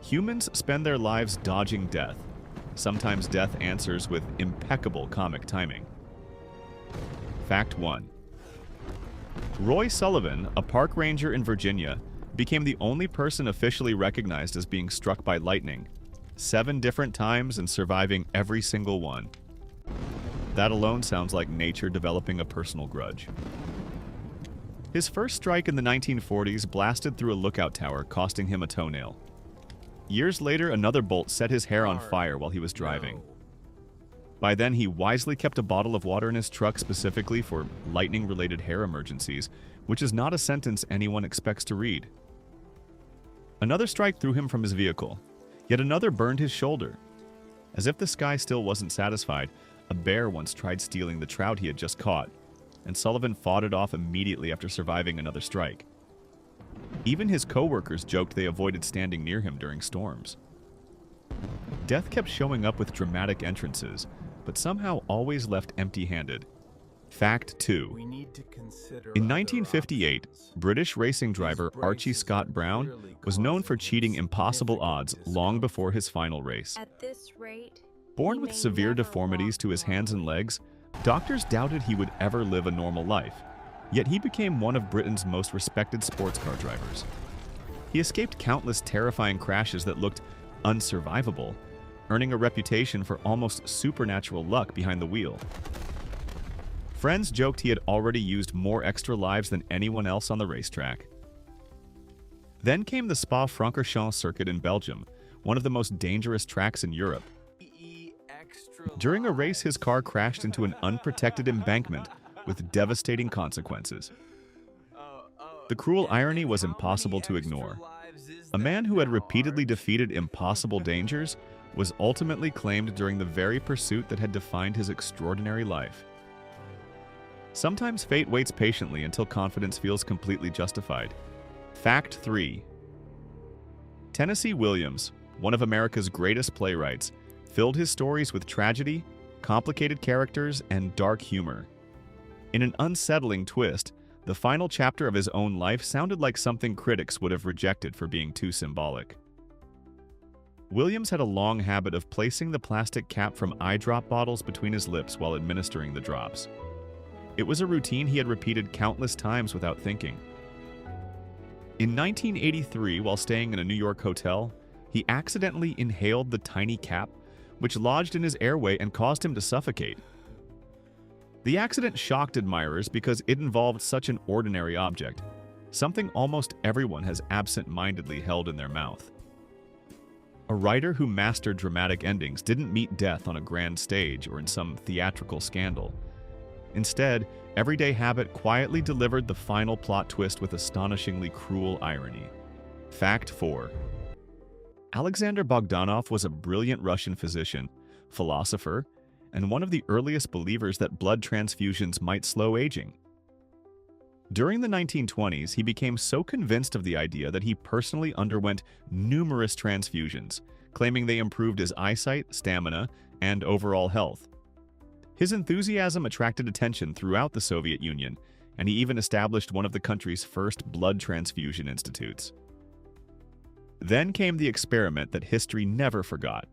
Humans spend their lives dodging death. Sometimes death answers with impeccable comic timing. Fact 1. Roy Sullivan, a park ranger in Virginia, became the only person officially recognized as being struck by lightning, 7 different times and surviving every single one. That alone sounds like nature developing a personal grudge. His first strike in the 1940s blasted through a lookout tower, costing him a toenail. Years later, another bolt set his hair on fire while he was driving. By then, he wisely kept a bottle of water in his truck specifically for lightning-related hair emergencies, which is not a sentence anyone expects to read. Another strike threw him from his vehicle. Yet another burned his shoulder. As if the sky still wasn't satisfied, a bear once tried stealing the trout he had just caught, and Sullivan fought it off immediately after surviving another strike. Even his co-workers joked they avoided standing near him during storms. Death kept showing up with dramatic entrances, but somehow always left empty-handed. Fact 2. In 1958, British racing driver Archie Scott Brown was known for cheating impossible odds long before his final race. Born with severe deformities to his hands and legs, doctors doubted he would ever live a normal life, yet he became one of Britain's most respected sports car drivers. He escaped countless terrifying crashes that looked unsurvivable, earning a reputation for almost supernatural luck behind the wheel. Friends joked he had already used more extra lives than anyone else on the racetrack. Then came the Spa-Francorchamps circuit in Belgium, one of the most dangerous tracks in Europe. During a race, his car crashed into an unprotected embankment with devastating consequences. The cruel irony was impossible to ignore. A man who had repeatedly defeated impossible dangers was ultimately claimed during the very pursuit that had defined his extraordinary life. Sometimes fate waits patiently until confidence feels completely justified. Fact 3. Tennessee Williams, one of America's greatest playwrights, filled his stories with tragedy, complicated characters, and dark humor. In an unsettling twist, the final chapter of his own life sounded like something critics would have rejected for being too symbolic. Williams had a long habit of placing the plastic cap from eye drop bottles between his lips while administering the drops. It was a routine he had repeated countless times without thinking. In 1983, while staying in a New York hotel, he accidentally inhaled the tiny cap, which lodged in his airway and caused him to suffocate. The accident shocked admirers because it involved such an ordinary object, something almost everyone has absent-mindedly held in their mouth. A writer who mastered dramatic endings didn't meet death on a grand stage or in some theatrical scandal. Instead, everyday habit quietly delivered the final plot twist with astonishingly cruel irony. Fact 4. Alexander Bogdanov was a brilliant Russian physician, philosopher, and one of the earliest believers that blood transfusions might slow aging. During the 1920s, he became so convinced of the idea that he personally underwent numerous transfusions, claiming they improved his eyesight, stamina, and overall health. His enthusiasm attracted attention throughout the Soviet Union, and he even established one of the country's first blood transfusion institutes. Then came the experiment that history never forgot.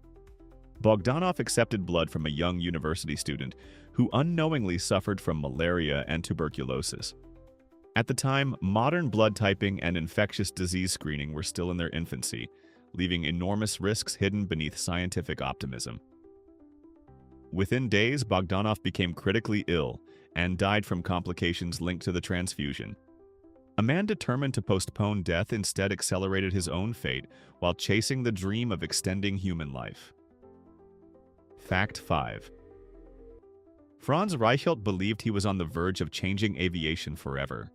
Bogdanov accepted blood from a young university student who unknowingly suffered from malaria and tuberculosis. At the time, modern blood typing and infectious disease screening were still in their infancy, leaving enormous risks hidden beneath scientific optimism. Within days, Bogdanov became critically ill and died from complications linked to the transfusion. A man determined to postpone death instead accelerated his own fate while chasing the dream of extending human life. Fact 5. Franz Reichelt believed he was on the verge of changing aviation forever.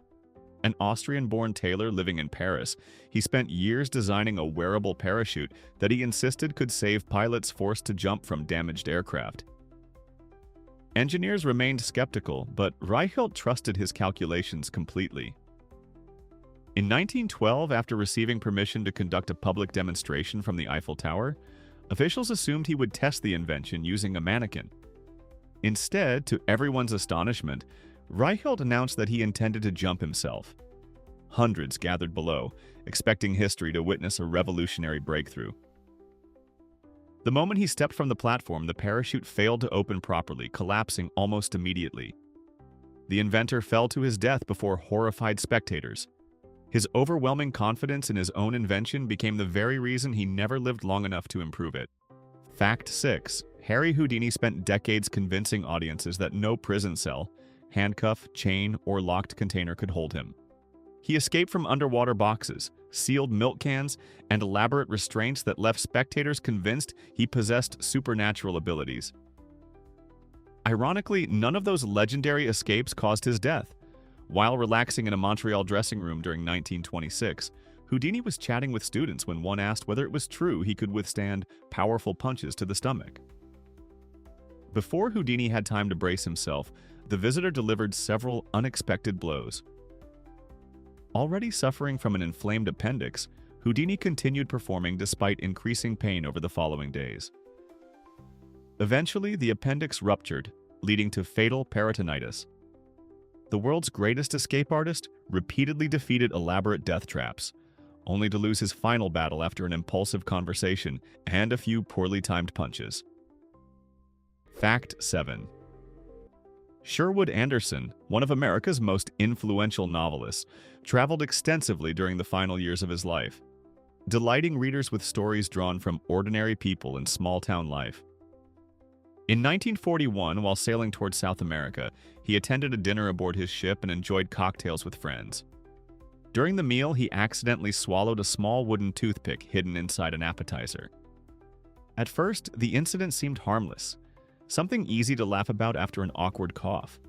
An Austrian-born tailor living in Paris, he spent years designing a wearable parachute that he insisted could save pilots forced to jump from damaged aircraft. Engineers remained skeptical, but Reichelt trusted his calculations completely. In 1912, after receiving permission to conduct a public demonstration from the Eiffel Tower, officials assumed he would test the invention using a mannequin. Instead, to everyone's astonishment, Reichelt announced that he intended to jump himself. Hundreds gathered below, expecting history to witness a revolutionary breakthrough. The moment he stepped from the platform, the parachute failed to open properly, collapsing almost immediately. The inventor fell to his death before horrified spectators. His overwhelming confidence in his own invention became the very reason he never lived long enough to improve it. Fact 6. Harry Houdini spent decades convincing audiences that no prison cell, handcuff, chain, or locked container could hold him. He escaped from underwater boxes, sealed milk cans, and elaborate restraints that left spectators convinced he possessed supernatural abilities. Ironically, none of those legendary escapes caused his death. While relaxing in a Montreal dressing room during 1926, Houdini was chatting with students when one asked whether it was true he could withstand powerful punches to the stomach. Before Houdini had time to brace himself, the visitor delivered several unexpected blows. Already suffering from an inflamed appendix, Houdini continued performing despite increasing pain over the following days. Eventually, the appendix ruptured, leading to fatal peritonitis. The world's greatest escape artist repeatedly defeated elaborate death traps, only to lose his final battle after an impulsive conversation and a few poorly timed punches. Fact 7. Sherwood Anderson, one of America's most influential novelists, traveled extensively during the final years of his life, delighting readers with stories drawn from ordinary people in small-town life. In 1941, while sailing towards South America, he attended a dinner aboard his ship and enjoyed cocktails with friends. During the meal, he accidentally swallowed a small wooden toothpick hidden inside an appetizer. At first, the incident seemed harmless, something easy to laugh about after an awkward cough.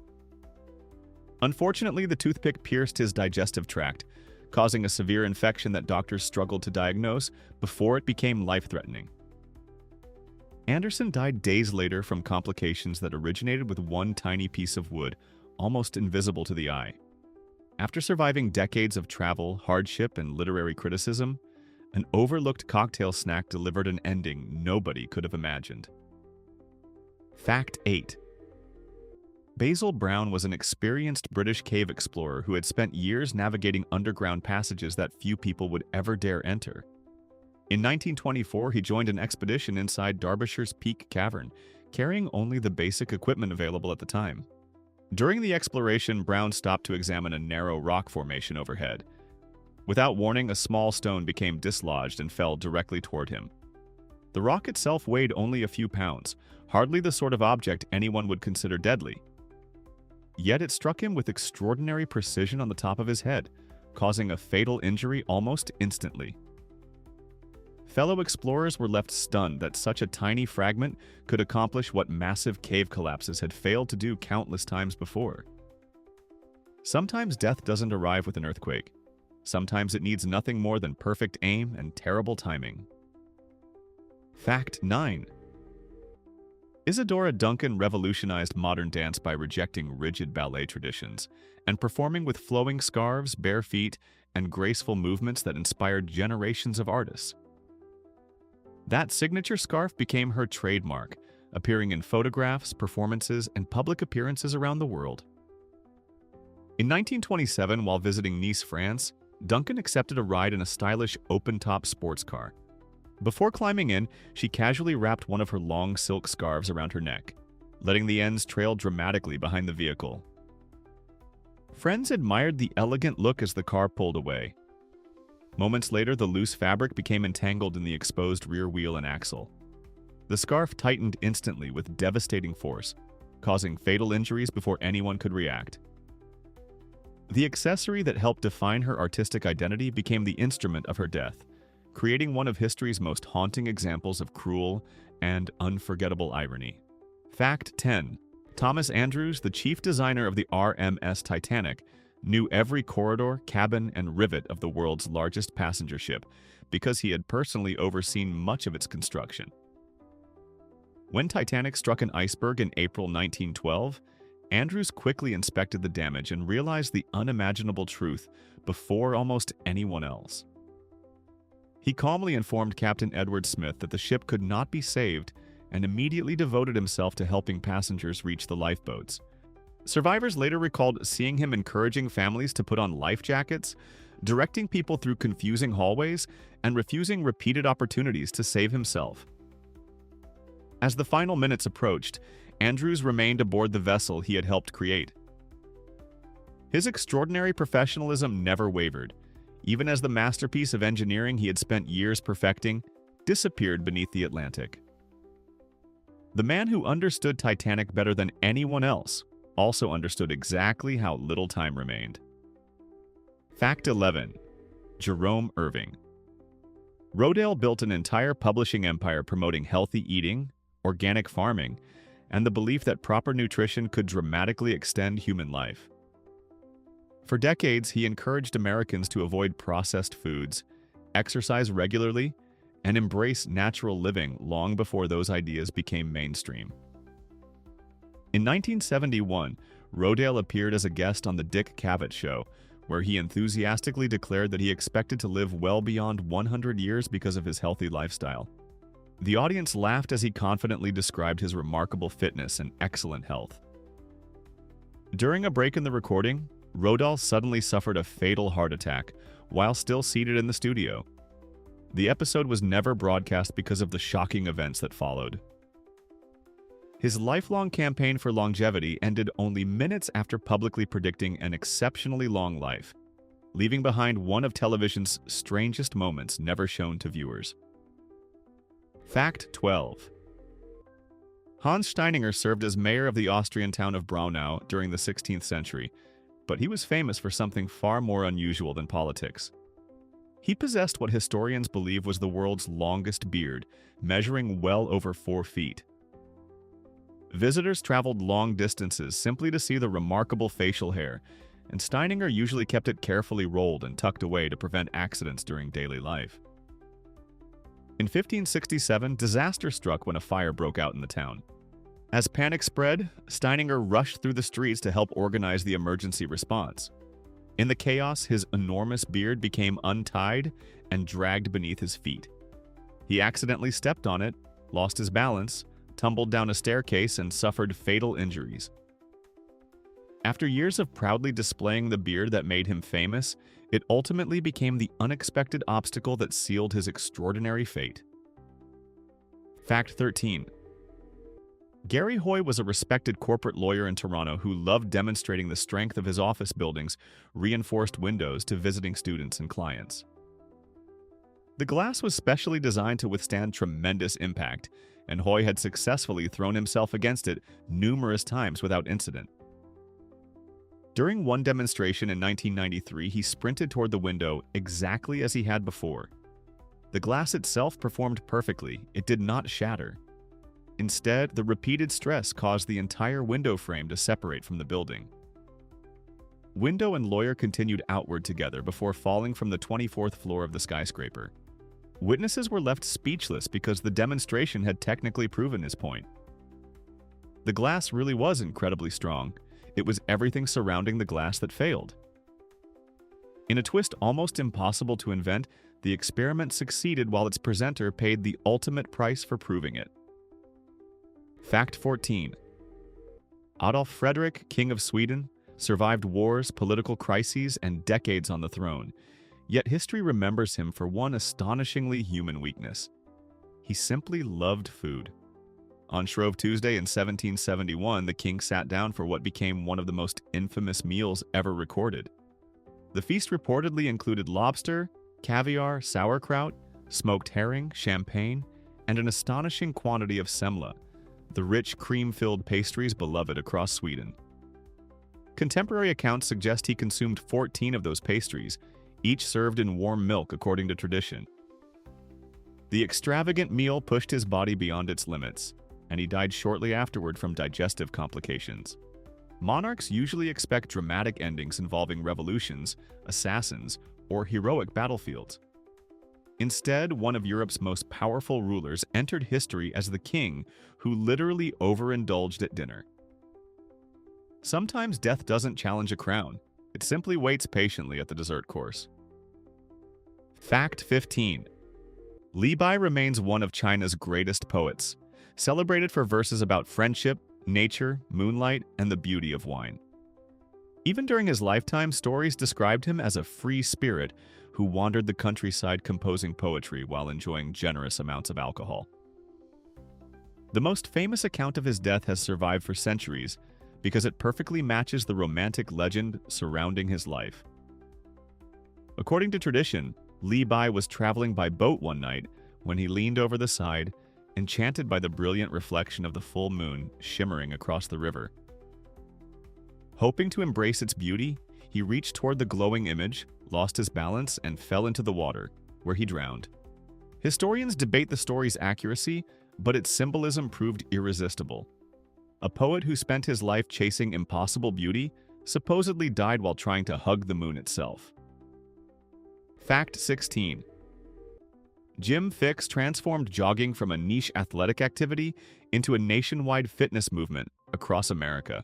Unfortunately, the toothpick pierced his digestive tract, causing a severe infection that doctors struggled to diagnose before it became life-threatening. Anderson died days later from complications that originated with one tiny piece of wood, almost invisible to the eye. After surviving decades of travel, hardship, and literary criticism, an overlooked cocktail snack delivered an ending nobody could have imagined. Fact 8. Basil Brown was an experienced British cave explorer who had spent years navigating underground passages that few people would ever dare enter. In 1924, he joined an expedition inside Derbyshire's Peak Cavern, carrying only the basic equipment available at the time. During the exploration, Brown stopped to examine a narrow rock formation overhead. Without warning, a small stone became dislodged and fell directly toward him. The rock itself weighed only a few pounds, hardly the sort of object anyone would consider deadly. Yet it struck him with extraordinary precision on the top of his head, causing a fatal injury almost instantly. Fellow explorers were left stunned that such a tiny fragment could accomplish what massive cave collapses had failed to do countless times before. Sometimes death doesn't arrive with an earthquake. Sometimes it needs nothing more than perfect aim and terrible timing. Fact 9. Isadora Duncan revolutionized modern dance by rejecting rigid ballet traditions and performing with flowing scarves, bare feet, and graceful movements that inspired generations of artists. That signature scarf became her trademark, appearing in photographs, performances, and public appearances around the world. In 1927, while visiting Nice, France, Duncan accepted a ride in a stylish open-top sports car. Before climbing in, she casually wrapped one of her long silk scarves around her neck, letting the ends trail dramatically behind the vehicle. Friends admired the elegant look as the car pulled away. Moments later, the loose fabric became entangled in the exposed rear wheel and axle. The scarf tightened instantly with devastating force, causing fatal injuries before anyone could react. The accessory that helped define her artistic identity became the instrument of her death, creating one of history's most haunting examples of cruel and unforgettable irony. Fact 10. Thomas Andrews, the chief designer of the RMS Titanic, knew every corridor, cabin, and rivet of the world's largest passenger ship because he had personally overseen much of its construction. When Titanic struck an iceberg in April 1912, Andrews quickly inspected the damage and realized the unimaginable truth before almost anyone else. He calmly informed Captain Edward Smith that the ship could not be saved and immediately devoted himself to helping passengers reach the lifeboats. Survivors later recalled seeing him encouraging families to put on life jackets, directing people through confusing hallways, and refusing repeated opportunities to save himself. As the final minutes approached, Andrews remained aboard the vessel he had helped create. His extraordinary professionalism never wavered, even as the masterpiece of engineering he had spent years perfecting disappeared beneath the Atlantic. The man who understood Titanic better than anyone else also understood exactly how little time remained. Fact 11. Jerome Irving. Rodale built an entire publishing empire promoting healthy eating, organic farming, and the belief that proper nutrition could dramatically extend human life. For decades, he encouraged Americans to avoid processed foods, exercise regularly, and embrace natural living long before those ideas became mainstream. In 1971, Rodale appeared as a guest on The Dick Cavett Show, where he enthusiastically declared that he expected to live well beyond 100 years because of his healthy lifestyle. The audience laughed as he confidently described his remarkable fitness and excellent health. During a break in the recording, Rodale suddenly suffered a fatal heart attack while still seated in the studio. The episode was never broadcast because of the shocking events that followed. His lifelong campaign for longevity ended only minutes after publicly predicting an exceptionally long life, leaving behind one of television's strangest moments never shown to viewers. Fact 12. Hans Steininger served as mayor of the Austrian town of Braunau during the 16th century, but he was famous for something far more unusual than politics. He possessed what historians believe was the world's longest beard, measuring well over 4 feet. Visitors traveled long distances simply to see the remarkable facial hair, and Steininger usually kept it carefully rolled and tucked away to prevent accidents during daily life. In 1567, disaster struck when a fire broke out in the town. As panic spread, Steininger rushed through the streets to help organize the emergency response. In the chaos, his enormous beard became untied and dragged beneath his feet. He accidentally stepped on it, lost his balance, tumbled down a staircase, and suffered fatal injuries. After years of proudly displaying the beard that made him famous, it ultimately became the unexpected obstacle that sealed his extraordinary fate. Fact 13. Gary Hoy was a respected corporate lawyer in Toronto who loved demonstrating the strength of his office building's reinforced windows to visiting students and clients. The glass was specially designed to withstand tremendous impact, and Hoy had successfully thrown himself against it numerous times without incident. During one demonstration in 1993, he sprinted toward the window exactly as he had before. The glass itself performed perfectly. It did not shatter. Instead, the repeated stress caused the entire window frame to separate from the building. Window and lawyer continued outward together before falling from the 24th floor of the skyscraper. Witnesses were left speechless because the demonstration had technically proven his point. The glass really was incredibly strong. It was everything surrounding the glass that failed. In a twist almost impossible to invent, the experiment succeeded while its presenter paid the ultimate price for proving it. Fact 14. Adolf Fredrik, King of Sweden, survived wars, political crises, and decades on the throne, yet history remembers him for one astonishingly human weakness. He simply loved food. On Shrove Tuesday in 1771, the king sat down for what became one of the most infamous meals ever recorded. The feast reportedly included lobster, caviar, sauerkraut, smoked herring, champagne, and an astonishing quantity of semla, the rich cream-filled pastries beloved across Sweden. Contemporary accounts suggest he consumed 14 of those pastries, each served in warm milk according to tradition. The extravagant meal pushed his body beyond its limits, and he died shortly afterward from digestive complications. Monarchs usually expect dramatic endings involving revolutions, assassins, or heroic battlefields. Instead, one of Europe's most powerful rulers entered history as the king who literally overindulged at dinner. Sometimes death doesn't challenge a crown. It simply waits patiently at the dessert course. Fact 15. Li Bai remains one of China's greatest poets, celebrated for verses about friendship, nature, moonlight, and the beauty of wine. Even during his lifetime, stories described him as a free spirit who wandered the countryside composing poetry while enjoying generous amounts of alcohol. The most famous account of his death has survived for centuries because it perfectly matches the romantic legend surrounding his life. According to tradition, Li Bai was traveling by boat one night when he leaned over the side, enchanted by the brilliant reflection of the full moon shimmering across the river. Hoping to embrace its beauty, he reached toward the glowing image, lost his balance, and fell into the water, where he drowned. Historians debate the story's accuracy, but its symbolism proved irresistible. A poet who spent his life chasing impossible beauty supposedly died while trying to hug the moon itself. Fact 16. Jim Fixx transformed jogging from a niche athletic activity into a nationwide fitness movement across America.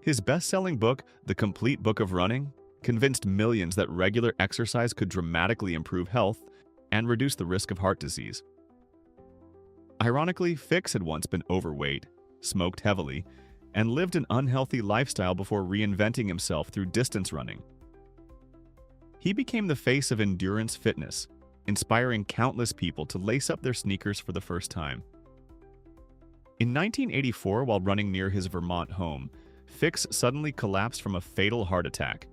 His best-selling book, The Complete Book of Running, convinced millions that regular exercise could dramatically improve health and reduce the risk of heart disease. Ironically, Fixx had once been overweight, smoked heavily, and lived an unhealthy lifestyle before reinventing himself through distance running. He became the face of endurance fitness, inspiring countless people to lace up their sneakers for the first time. In 1984, while running near his Vermont home, Fixx suddenly collapsed from a fatal heart attack.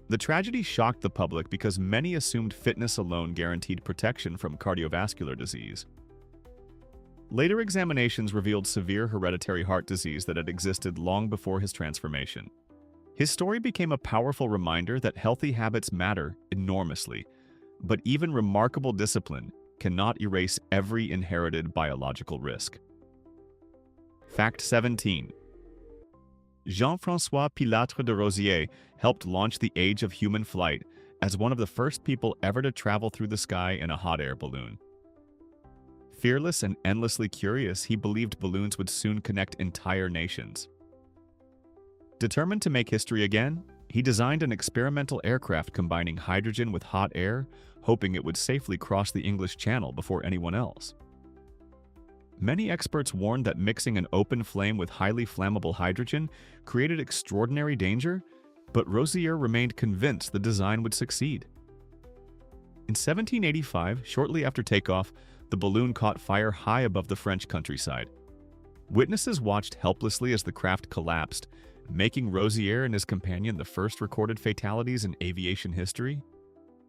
The tragedy shocked the public because many assumed fitness alone guaranteed protection from cardiovascular disease. Later examinations revealed severe hereditary heart disease that had existed long before his transformation. His story became a powerful reminder that healthy habits matter enormously, but even remarkable discipline cannot erase every inherited biological risk. Fact 17. Jean-François Pilatre de Rosier helped launch the age of human flight as one of the first people ever to travel through the sky in a hot air balloon. Fearless and endlessly curious, he believed balloons would soon connect entire nations. Determined to make history again, he designed an experimental aircraft combining hydrogen with hot air, hoping it would safely cross the English Channel before anyone else. Many experts warned that mixing an open flame with highly flammable hydrogen created extraordinary danger, but Rosier remained convinced the design would succeed. In 1785, shortly after takeoff, the balloon caught fire high above the French countryside. Witnesses watched helplessly as the craft collapsed, making Rosier and his companion the first recorded fatalities in aviation history.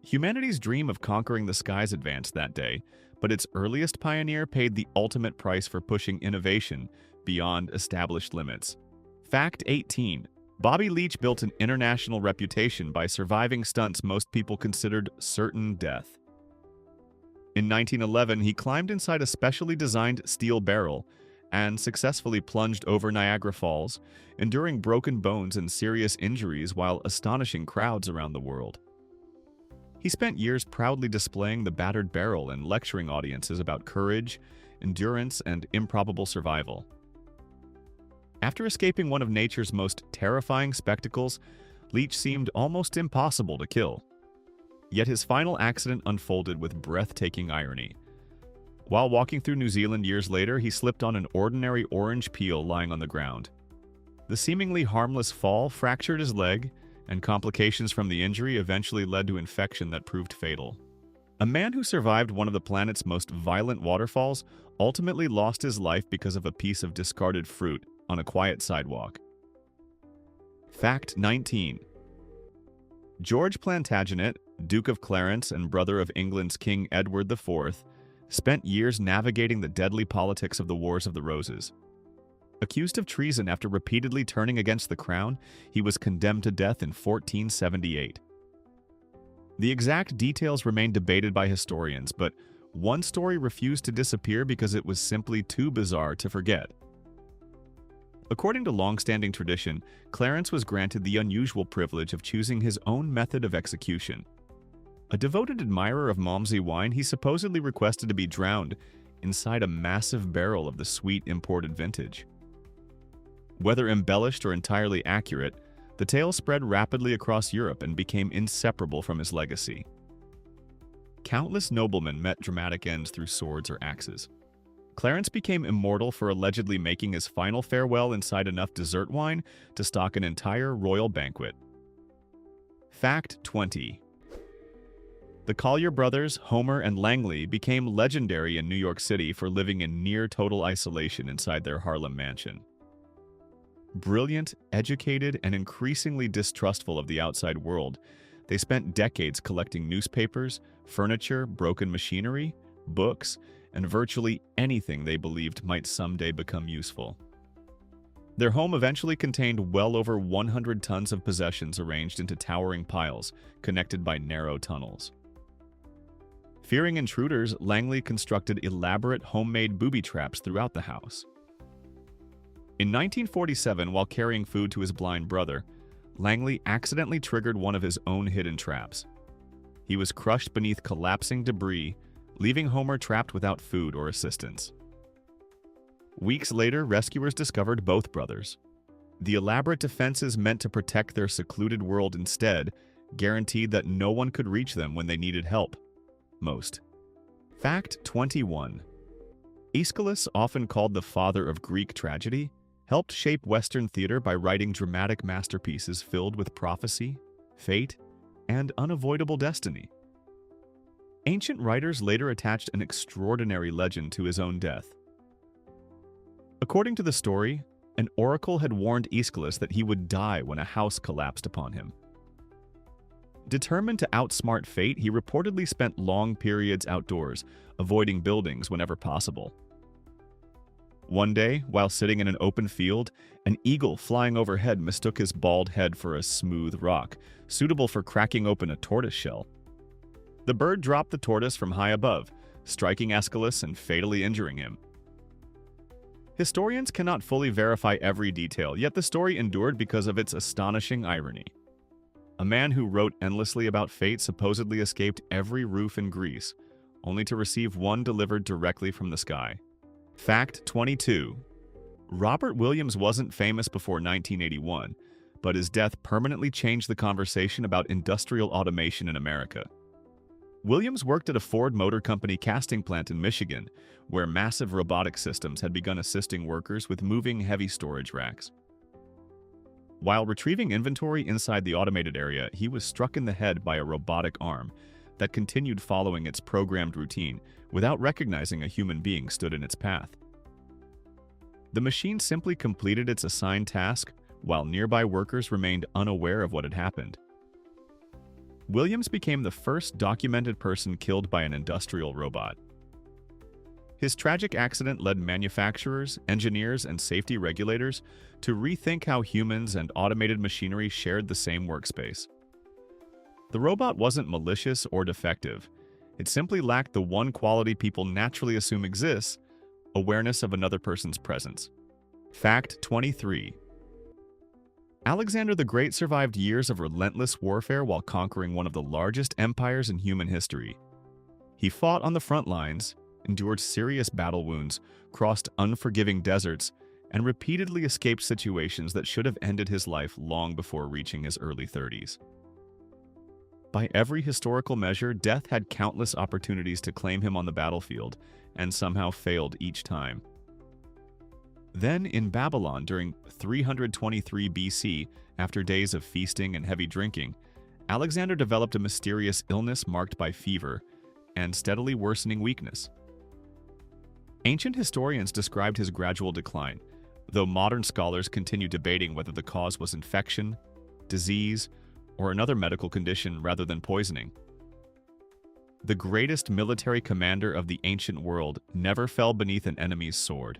Humanity's dream of conquering the skies advanced that day, but its earliest pioneer paid the ultimate price for pushing innovation beyond established limits. Fact 18. Bobby Leach built an international reputation by surviving stunts most people considered certain death. In 1911, he climbed inside a specially designed steel barrel and successfully plunged over Niagara Falls, enduring broken bones and serious injuries while astonishing crowds around the world. He spent years proudly displaying the battered barrel and lecturing audiences about courage, endurance, and improbable survival. After escaping one of nature's most terrifying spectacles, Leach seemed almost impossible to kill. Yet his final accident unfolded with breathtaking irony. While walking through New Zealand years later, he slipped on an ordinary orange peel lying on the ground. The seemingly harmless fall fractured his leg, and complications from the injury eventually led to infection that proved fatal. A man who survived one of the planet's most violent waterfalls ultimately lost his life because of a piece of discarded fruit on a quiet sidewalk. Fact 19. George Plantagenet, Duke of Clarence and brother of England's King Edward IV, spent years navigating the deadly politics of the Wars of the Roses. Accused of treason after repeatedly turning against the crown, he was condemned to death in 1478. The exact details remain debated by historians, but one story refused to disappear because it was simply too bizarre to forget. According to long-standing tradition, Clarence was granted the unusual privilege of choosing his own method of execution. A devoted admirer of Malmsey wine, he supposedly requested to be drowned inside a massive barrel of the sweet imported vintage. Whether embellished or entirely accurate, the tale spread rapidly across Europe and became inseparable from his legacy. Countless noblemen met dramatic ends through swords or axes. Clarence became immortal for allegedly making his final farewell inside enough dessert wine to stock an entire royal banquet. Fact 20. The Collier brothers, Homer and Langley, became legendary in New York City for living in near-total isolation inside their Harlem mansion. Brilliant, educated, and increasingly distrustful of the outside world, they spent decades collecting newspapers, furniture, broken machinery, books, and virtually anything they believed might someday become useful. Their home eventually contained well over 100 tons of possessions arranged into towering piles, connected by narrow tunnels. Fearing intruders, Langley constructed elaborate homemade booby traps throughout the house. In 1947, while carrying food to his blind brother, Langley accidentally triggered one of his own hidden traps. He was crushed beneath collapsing debris, leaving Homer trapped without food or assistance. Weeks later, rescuers discovered both brothers. The elaborate defenses meant to protect their secluded world instead guaranteed that no one could reach them when they needed help. Most. Fact 21. Aeschylus, often called the father of Greek tragedy, helped shape Western theater by writing dramatic masterpieces filled with prophecy, fate, and unavoidable destiny. Ancient writers later attached an extraordinary legend to his own death. According to the story, an oracle had warned Aeschylus that he would die when a house collapsed upon him. Determined to outsmart fate, he reportedly spent long periods outdoors, avoiding buildings whenever possible. One day, while sitting in an open field, an eagle flying overhead mistook his bald head for a smooth rock, suitable for cracking open a tortoise shell. The bird dropped the tortoise from high above, striking Aeschylus and fatally injuring him. Historians cannot fully verify every detail, yet the story endured because of its astonishing irony. A man who wrote endlessly about fate supposedly escaped every roof in Greece, only to receive one delivered directly from the sky. Fact 22. Robert Williams wasn't famous before 1981, but his death permanently changed the conversation about industrial automation in America. Williams worked at a Ford Motor Company casting plant in Michigan, where massive robotic systems had begun assisting workers with moving heavy storage racks. While retrieving inventory inside the automated area, he was struck in the head by a robotic arm that continued following its programmed routine without recognizing a human being stood in its path. The machine simply completed its assigned task, while nearby workers remained unaware of what had happened. Williams became the first documented person killed by an industrial robot. His tragic accident led manufacturers, engineers, and safety regulators to rethink how humans and automated machinery shared the same workspace. The robot wasn't malicious or defective. It simply lacked the one quality people naturally assume exists: awareness of another person's presence. Fact 23. Alexander the Great survived years of relentless warfare while conquering one of the largest empires in human history. He fought on the front lines, endured serious battle wounds, crossed unforgiving deserts, and repeatedly escaped situations that should have ended his life long before reaching his early 30s. By every historical measure, death had countless opportunities to claim him on the battlefield, and somehow failed each time. Then, in Babylon during 323 BC, after days of feasting and heavy drinking, Alexander developed a mysterious illness marked by fever and steadily worsening weakness. Ancient historians described his gradual decline, though modern scholars continue debating whether the cause was infection, disease, or another medical condition rather than poisoning. The greatest military commander of the ancient world never fell beneath an enemy's sword.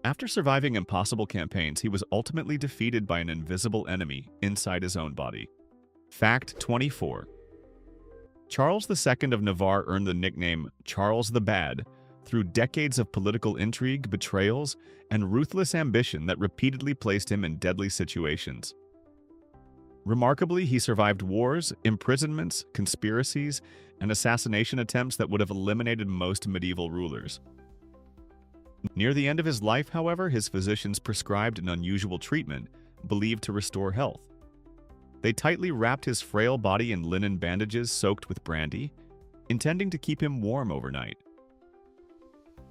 After surviving impossible campaigns, he was ultimately defeated by an invisible enemy inside his own body. Fact 24. Charles II of Navarre earned the nickname Charles the Bad through decades of political intrigue, betrayals, and ruthless ambition that repeatedly placed him in deadly situations. Remarkably, he survived wars, imprisonments, conspiracies, and assassination attempts that would have eliminated most medieval rulers. Near the end of his life, however, his physicians prescribed an unusual treatment believed to restore health. They tightly wrapped his frail body in linen bandages soaked with brandy, intending to keep him warm overnight.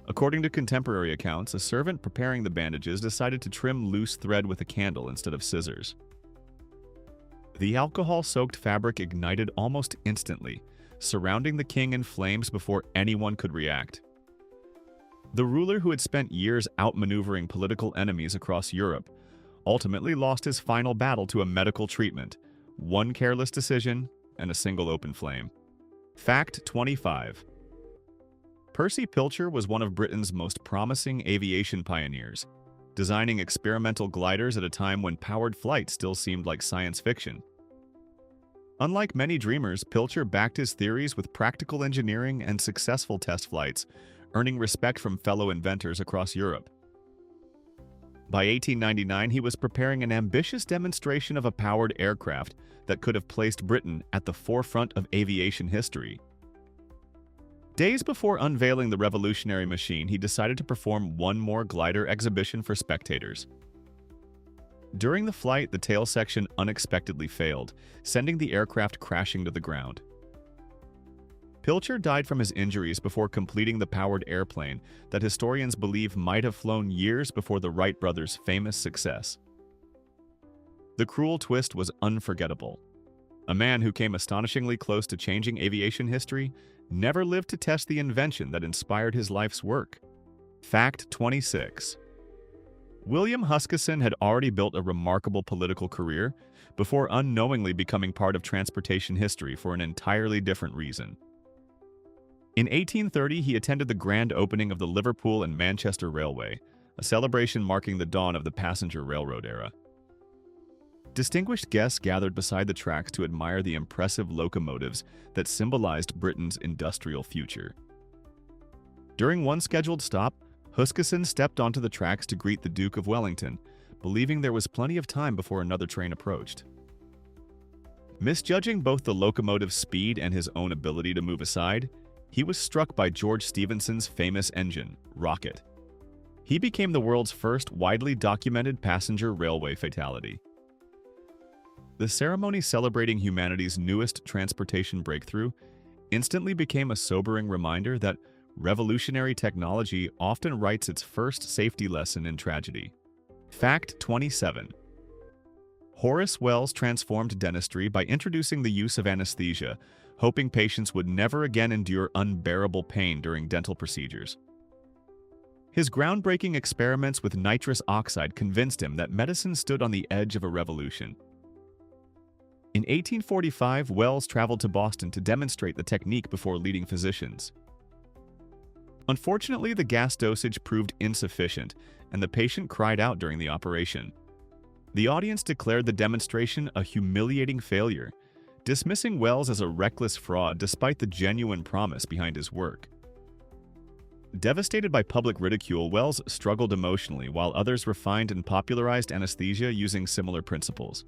According to contemporary accounts, a servant preparing the bandages decided to trim loose thread with a candle instead of scissors. The alcohol-soaked fabric ignited almost instantly, surrounding the king in flames before anyone could react. The ruler, who had spent years outmaneuvering political enemies across Europe, ultimately lost his final battle to a medical treatment, one careless decision, and a single open flame. Fact 25. Percy Pilcher was one of Britain's most promising aviation pioneers, designing experimental gliders at a time when powered flight still seemed like science fiction. Unlike many dreamers, Pilcher backed his theories with practical engineering and successful test flights, earning respect from fellow inventors across Europe. By 1899, he was preparing an ambitious demonstration of a powered aircraft that could have placed Britain at the forefront of aviation history. Days before unveiling the revolutionary machine, he decided to perform one more glider exhibition for spectators. During the flight, the tail section unexpectedly failed, sending the aircraft crashing to the ground. Pilcher died from his injuries before completing the powered airplane that historians believe might have flown years before the Wright brothers' famous success. The cruel twist was unforgettable. A man who came astonishingly close to changing aviation history never lived to test the invention that inspired his life's work. Fact 26. William Huskisson had already built a remarkable political career before unknowingly becoming part of transportation history for an entirely different reason. In 1830, he attended the grand opening of the Liverpool and Manchester Railway, a celebration marking the dawn of the passenger railroad era. Distinguished guests gathered beside the tracks to admire the impressive locomotives that symbolized Britain's industrial future. During one scheduled stop, Huskisson stepped onto the tracks to greet the Duke of Wellington, believing there was plenty of time before another train approached. Misjudging both the locomotive's speed and his own ability to move aside, he was struck by George Stephenson's famous engine, Rocket. He became the world's first widely documented passenger railway fatality. The ceremony celebrating humanity's newest transportation breakthrough instantly became a sobering reminder that revolutionary technology often writes its first safety lesson in tragedy. Fact 27. Horace Wells transformed dentistry by introducing the use of anesthesia, hoping patients would never again endure unbearable pain during dental procedures. His groundbreaking experiments with nitrous oxide convinced him that medicine stood on the edge of a revolution. In 1845, Wells traveled to Boston to demonstrate the technique before leading physicians. Unfortunately, the gas dosage proved insufficient, and the patient cried out during the operation. The audience declared the demonstration a humiliating failure, dismissing Wells as a reckless fraud despite the genuine promise behind his work. Devastated by public ridicule, Wells struggled emotionally while others refined and popularized anesthesia using similar principles.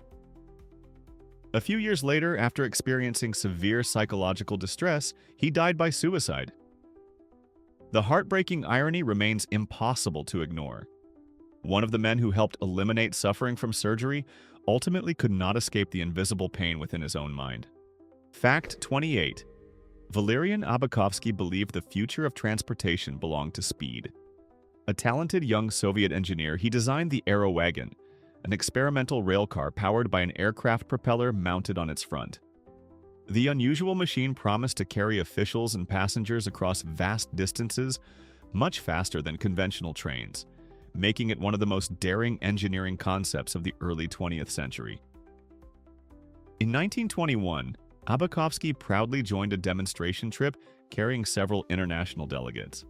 A few years later, after experiencing severe psychological distress, he died by suicide. The heartbreaking irony remains impossible to ignore. One of the men who helped eliminate suffering from surgery ultimately could not escape the invisible pain within his own mind. Fact 28. Valerian Abakovsky believed the future of transportation belonged to speed. A talented young Soviet engineer, he designed the Aerowagon, an experimental railcar powered by an aircraft propeller mounted on its front. The unusual machine promised to carry officials and passengers across vast distances much faster than conventional trains, making it one of the most daring engineering concepts of the early 20th century. In 1921, Abakovsky proudly joined a demonstration trip carrying several international delegates.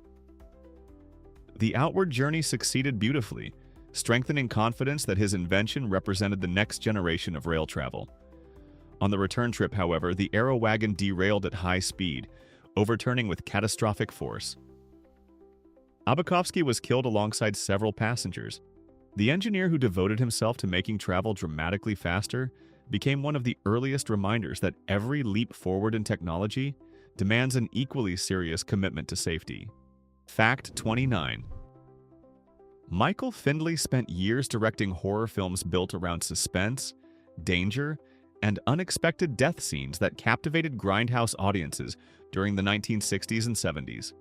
The outward journey succeeded beautifully, strengthening confidence that his invention represented the next generation of rail travel. On the return trip, however, the Aerowagon derailed at high speed, overturning with catastrophic force. Abakovsky was killed alongside several passengers. The engineer, who devoted himself to making travel dramatically faster, became one of the earliest reminders that every leap forward in technology demands an equally serious commitment to safety. Fact 29. Michael Findlay spent years directing horror films built around suspense, danger, and unexpected death scenes that captivated grindhouse audiences during the 1960s and 70s.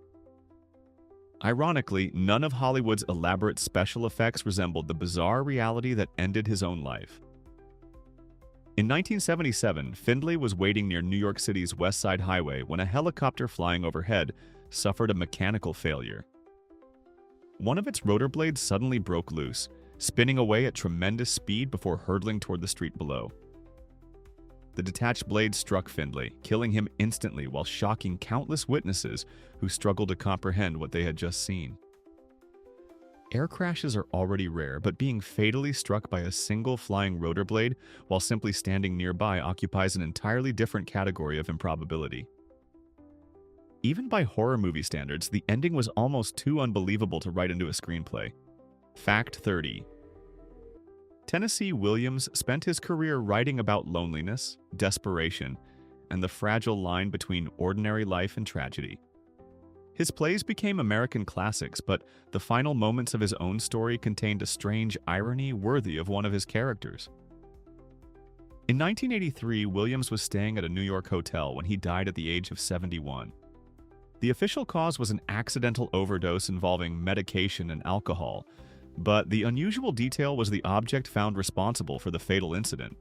Ironically, none of Hollywood's elaborate special effects resembled the bizarre reality that ended his own life. In 1977, Findlay was waiting near New York City's West Side Highway when a helicopter flying overhead suffered a mechanical failure. One of its rotor blades suddenly broke loose, spinning away at tremendous speed before hurtling toward the street below. The detached blade struck Findlay, killing him instantly while shocking countless witnesses who struggled to comprehend what they had just seen. Air crashes are already rare, but being fatally struck by a single flying rotor blade while simply standing nearby occupies an entirely different category of improbability. Even by horror movie standards, the ending was almost too unbelievable to write into a screenplay. Fact 30. Tennessee Williams spent his career writing about loneliness, desperation, and the fragile line between ordinary life and tragedy. His plays became American classics, but the final moments of his own story contained a strange irony worthy of one of his characters. In 1983, Williams was staying at a New York hotel when he died at the age of 71. The official cause was an accidental overdose involving medication and alcohol, but the unusual detail was the object found responsible for the fatal incident.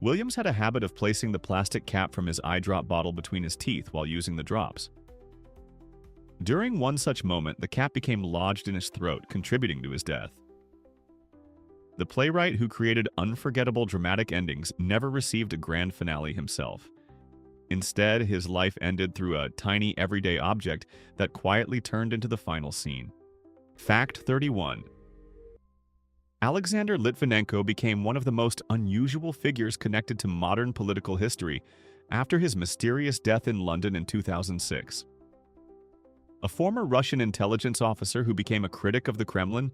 Williams had a habit of placing the plastic cap from his eye drop bottle between his teeth while using the drops. During one such moment, the cap became lodged in his throat, contributing to his death. The playwright who created unforgettable dramatic endings never received a grand finale himself. Instead, his life ended through a tiny everyday object that quietly turned into the final scene. Fact 31. Alexander Litvinenko became one of the most unusual figures connected to modern political history after his mysterious death in London in 2006. A former Russian intelligence officer who became a critic of the Kremlin,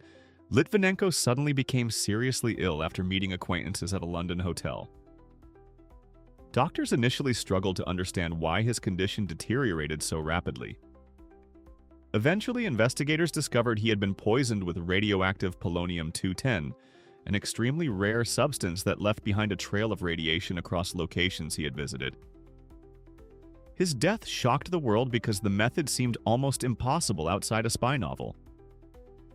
Litvinenko suddenly became seriously ill after meeting acquaintances at a London hotel. Doctors initially struggled to understand why his condition deteriorated so rapidly. Eventually, investigators discovered he had been poisoned with radioactive polonium-210, an extremely rare substance that left behind a trail of radiation across locations he had visited. His death shocked the world because the method seemed almost impossible outside a spy novel.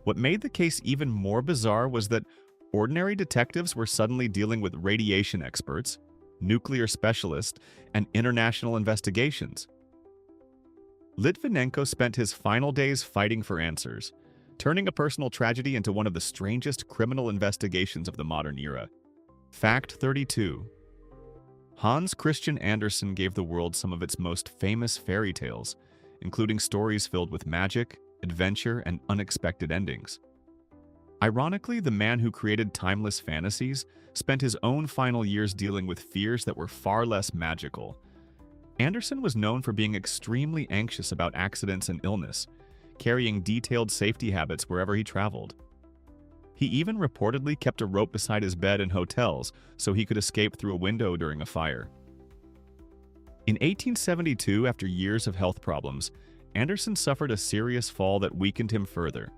What made the case even more bizarre was that ordinary detectives were suddenly dealing with radiation experts, nuclear specialists, and international investigations. Litvinenko spent his final days fighting for answers, turning a personal tragedy into one of the strangest criminal investigations of the modern era. Fact 32. Hans Christian Andersen gave the world some of its most famous fairy tales, including stories filled with magic, adventure, and unexpected endings. Ironically, the man who created timeless fantasies spent his own final years dealing with fears that were far less magical. Andersen was known for being extremely anxious about accidents and illness, carrying detailed safety habits wherever he traveled. He even reportedly kept a rope beside his bed in hotels so he could escape through a window during a fire. In 1872, after years of health problems, Andersen suffered a serious fall that weakened him further.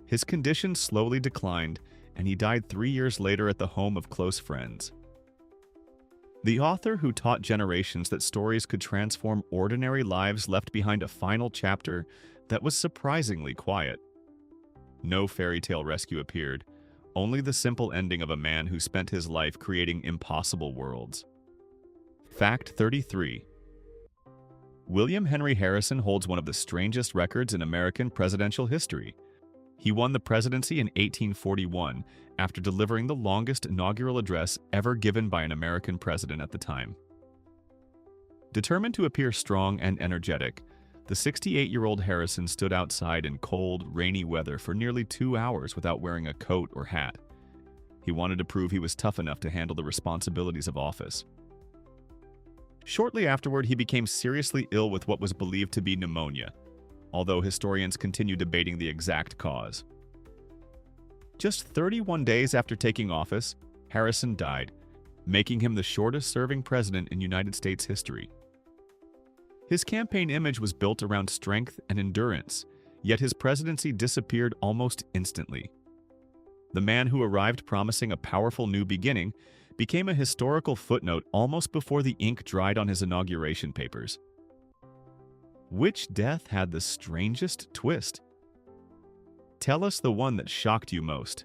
His condition slowly declined, and he died 3 years later at the home of close friends. The author who taught generations that stories could transform ordinary lives left behind a final chapter that was surprisingly quiet. No fairy tale rescue appeared, only the simple ending of a man who spent his life creating impossible worlds. Fact 33. William Henry Harrison holds one of the strangest records in American presidential history. He won the presidency in 1841 after delivering the longest inaugural address ever given by an American president at the time. Determined to appear strong and energetic, the 68-year-old Harrison stood outside in cold, rainy weather for nearly 2 hours without wearing a coat or hat. He wanted to prove he was tough enough to handle the responsibilities of office. Shortly afterward, he became seriously ill with what was believed to be pneumonia, although historians continue debating the exact cause. Just 31 days after taking office, Harrison died, making him the shortest-serving president in United States history. His campaign image was built around strength and endurance, yet his presidency disappeared almost instantly. The man who arrived promising a powerful new beginning became a historical footnote almost before the ink dried on his inauguration papers. Which death had the strangest twist? Tell us the one that shocked you most.